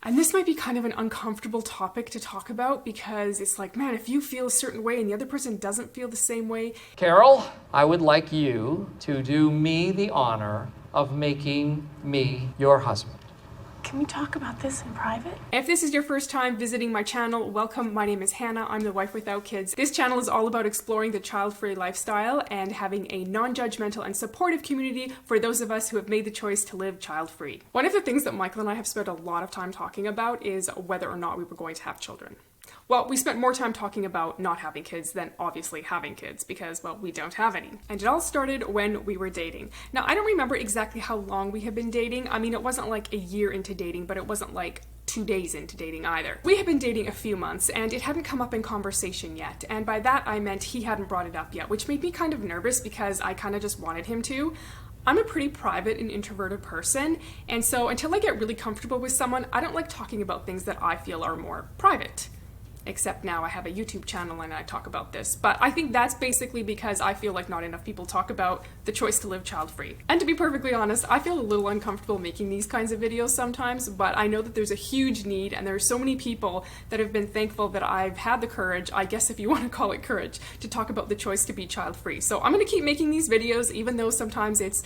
And this might be kind of an uncomfortable topic to talk about because it's like, man, if you feel a certain way and the other person doesn't feel the same way. Carol, I would like you to do me the honor of making me your husband. Can we talk about this in private? If this is your first time visiting my channel, welcome. My name is Hannah. I'm the wife without kids. This channel is all about exploring the child-free lifestyle and having a non-judgmental and supportive community for those of us who have made the choice to live child-free. One of the things that Michael and I have spent a lot of time talking about is whether or not we were going to have children. Well, we spent more time talking about not having kids than obviously having kids because, well, we don't have any. And it all started when we were dating. Now, I don't remember exactly how long we have been dating. I mean, it wasn't like a year into dating, but it wasn't like 2 days into dating either. We had been dating a few months and it hadn't come up in conversation yet. And by that, I meant he hadn't brought it up yet, which made me kind of nervous because I kind of just wanted him to. I'm a pretty private and introverted person, and so until I get really comfortable with someone, I don't like talking about things that I feel are more private. Except now I have a YouTube channel and I talk about this. But I think that's basically because I feel like not enough people talk about the choice to live child-free. And to be perfectly honest, I feel a little uncomfortable making these kinds of videos sometimes, but I know that there's a huge need and there are so many people that have been thankful that I've had the courage, I guess if you want to call it courage, to talk about the choice to be child-free. So I'm going to keep making these videos even though sometimes it's,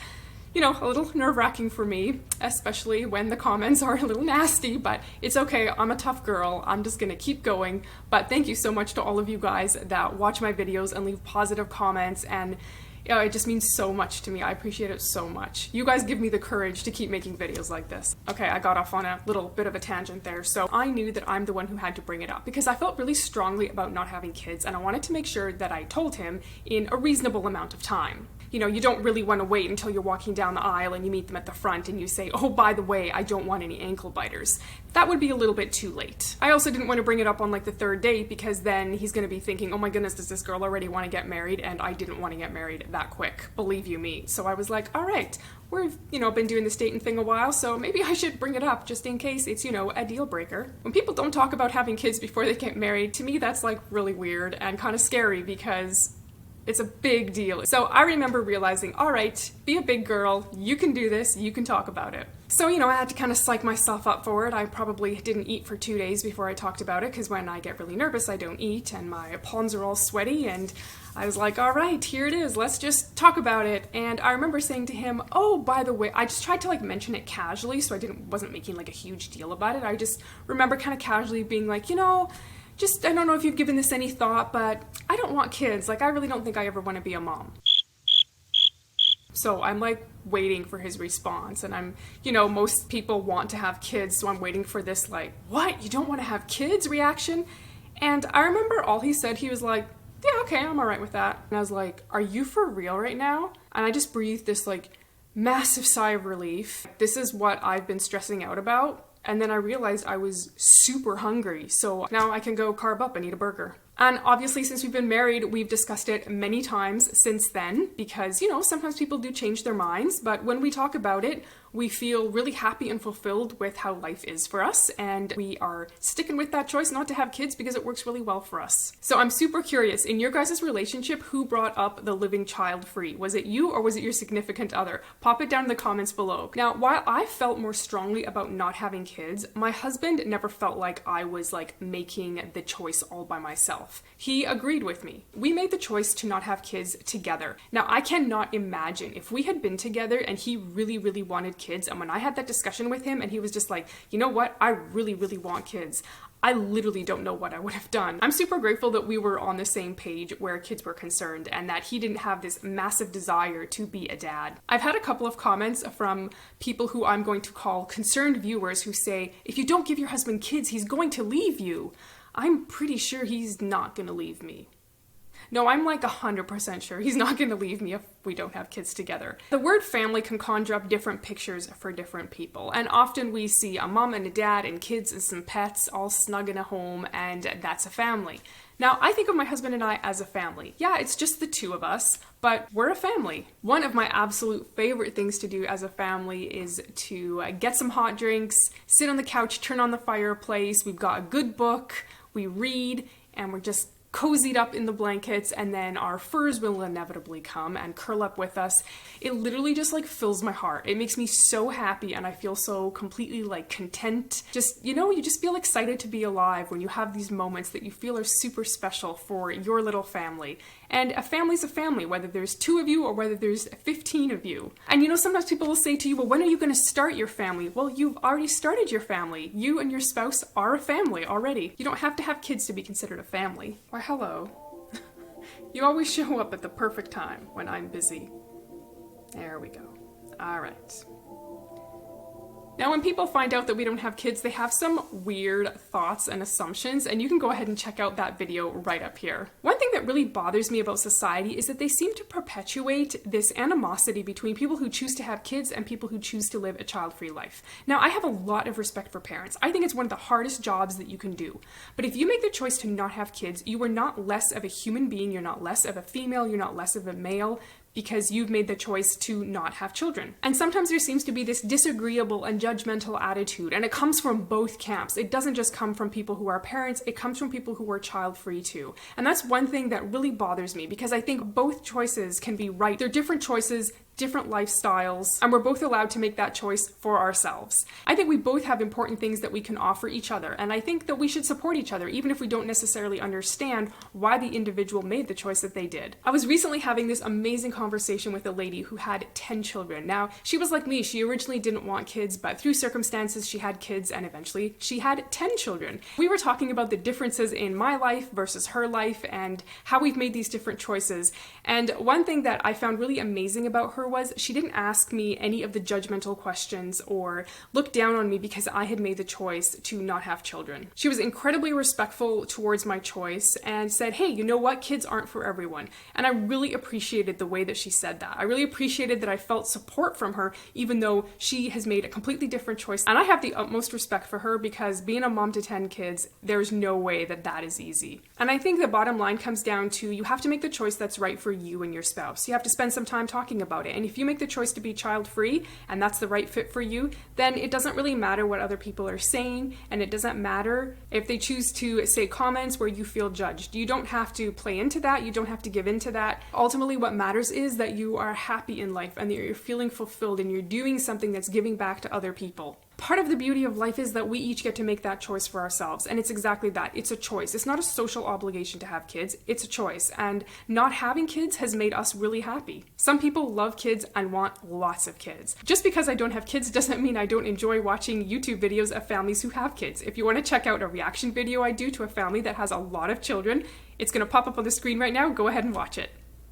you know, a little nerve-wracking for me, especially when the comments are a little nasty, but it's okay. I'm a tough girl. I'm just gonna keep going. But thank you so much to all of you guys that watch my videos and leave positive comments, and you know, it just means so much to me. I appreciate it so much. You guys give me the courage to keep making videos like this. Okay, I got off on a little bit of a tangent there. So I knew that I'm the one who had to bring it up because I felt really strongly about not having kids, and I wanted to make sure that I told him in a reasonable amount of time. You know, you don't really want to wait until you're walking down the aisle and you meet them at the front and you say, oh, by the way, I don't want any ankle biters. That would be a little bit too late. I also didn't want to bring it up on like the third date because then he's going to be thinking, oh my goodness, does this girl already want to get married? And I didn't want to get married that quick, believe you me. So I was like, all right, we've, you know, been doing this dating thing a while, so maybe I should bring it up just in case it's, you know, a deal breaker. When people don't talk about having kids before they get married, to me that's like really weird and kind of scary because it's a big deal. So I remember realizing, all right, be a big girl, you can do this, you can talk about it. So, you know, I had to kind of psych myself up for it. I probably didn't eat for 2 days before I talked about it because when I get really nervous, I don't eat and my palms are all sweaty, and I was like, all right, here it is, let's just talk about it. And I remember saying to him, oh, by the way, I just tried to like mention it casually, so wasn't making like a huge deal about it. I just remember kind of casually being like, you know, I don't know if you've given this any thought, but I don't want kids. Like, I really don't think I ever want to be a mom. So I'm like waiting for his response, and I'm, you know, most people want to have kids, so I'm waiting for this like, what, you don't want to have kids reaction? And I remember all he said, he was like, yeah, okay, I'm all right with that. And I was like, are you for real right now? And I just breathed this like massive sigh of relief. This is what I've been stressing out about. And then I realized I was super hungry, so now I can go carb up and eat a burger. And obviously, since we've been married, we've discussed it many times since then because, you know, sometimes people do change their minds, but when we talk about it, we feel really happy and fulfilled with how life is for us, and we are sticking with that choice not to have kids because it works really well for us. So I'm super curious, in your guys' relationship, who brought up the living child-free? Was it you or was it your significant other? Pop it down in the comments below. Now, while I felt more strongly about not having kids, my husband never felt like I was like making the choice all by myself. He agreed with me. We made the choice to not have kids together. Now, I cannot imagine if we had been together and he really, really wanted kids, and when I had that discussion with him and he was just like, you know what, I really, really want kids, I literally don't know what I would have done. I'm super grateful that we were on the same page where kids were concerned and that he didn't have this massive desire to be a dad. I've had a couple of comments from people who I'm going to call concerned viewers who say, if you don't give your husband kids, he's going to leave you. I'm pretty sure he's not gonna leave me. No, I'm like 100% sure he's not gonna leave me if we don't have kids together. The word family can conjure up different pictures for different people, and often we see a mom and a dad and kids and some pets all snug in a home, and that's a family. Now, I think of my husband and I as a family. Yeah, it's just the two of us, but we're a family. One of my absolute favorite things to do as a family is to get some hot drinks, sit on the couch, turn on the fireplace, we've got a good book, we read, and we're just cozied up in the blankets, and then our furs will inevitably come and curl up with us. It literally just like fills my heart. It makes me so happy, and I feel so completely like content. Just, you know, you just feel excited to be alive when you have these moments that you feel are super special for your little family. And a family's a family, whether there's 2 of you or whether there's 15 of you. And you know, sometimes people will say to you, well, when are you going to start your family? Well, you've already started your family. You and your spouse are a family already. You don't have to have kids to be considered a family. Why, hello. You always show up at the perfect time when I'm busy. There we go. All right. Now, when people find out that we don't have kids, they have some weird thoughts and assumptions, and you can go ahead and check out that video right up here. One thing that really bothers me about society is that they seem to perpetuate this animosity between people who choose to have kids and people who choose to live a child-free life. Now, I have a lot of respect for parents. I think it's one of the hardest jobs that you can do. But if you make the choice to not have kids, you are not less of a human being, you're not less of a female, you're not less of a male, because you've made the choice to not have children. And sometimes there seems to be this disagreeable and judgmental attitude, and it comes from both camps. It doesn't just come from people who are parents, it comes from people who are child-free too. And that's one thing that really bothers me, because I think both choices can be right. They're different choices, different lifestyles, and we're both allowed to make that choice for ourselves. I think we both have important things that we can offer each other, and I think that we should support each other, even if we don't necessarily understand why the individual made the choice that they did. I was recently having this amazing conversation with a lady who had 10 children. Now, she was like me. She originally didn't want kids, but through circumstances, she had kids, and eventually she had 10 children. We were talking about the differences in my life versus her life and how we've made these different choices. And one thing that I found really amazing about her was she didn't ask me any of the judgmental questions or look down on me because I had made the choice to not have children. She was incredibly respectful towards my choice and said, hey, you know what? Kids aren't for everyone. And I really appreciated the way that she said that. I really appreciated that I felt support from her, even though she has made a completely different choice. And I have the utmost respect for her, because being a mom to 10 kids, there's no way that that is easy. And I think the bottom line comes down to you have to make the choice that's right for you and your spouse. You have to spend some time talking about it. And if you make the choice to be child-free and that's the right fit for you, then it doesn't really matter what other people are saying, and it doesn't matter if they choose to say comments where you feel judged. You don't have to play into that. You don't have to give into that. Ultimately, what matters is that you are happy in life and that you're feeling fulfilled and you're doing something that's giving back to other people. Part of the beauty of life is that we each get to make that choice for ourselves, and it's exactly that. It's a choice. It's not a social obligation to have kids. It's a choice, and not having kids has made us really happy. Some people love kids and want lots of kids. Just because I don't have kids doesn't mean I don't enjoy watching YouTube videos of families who have kids. If you want to check out a reaction video I do to a family that has a lot of children, it's going to pop up on the screen right now. Go ahead and watch it.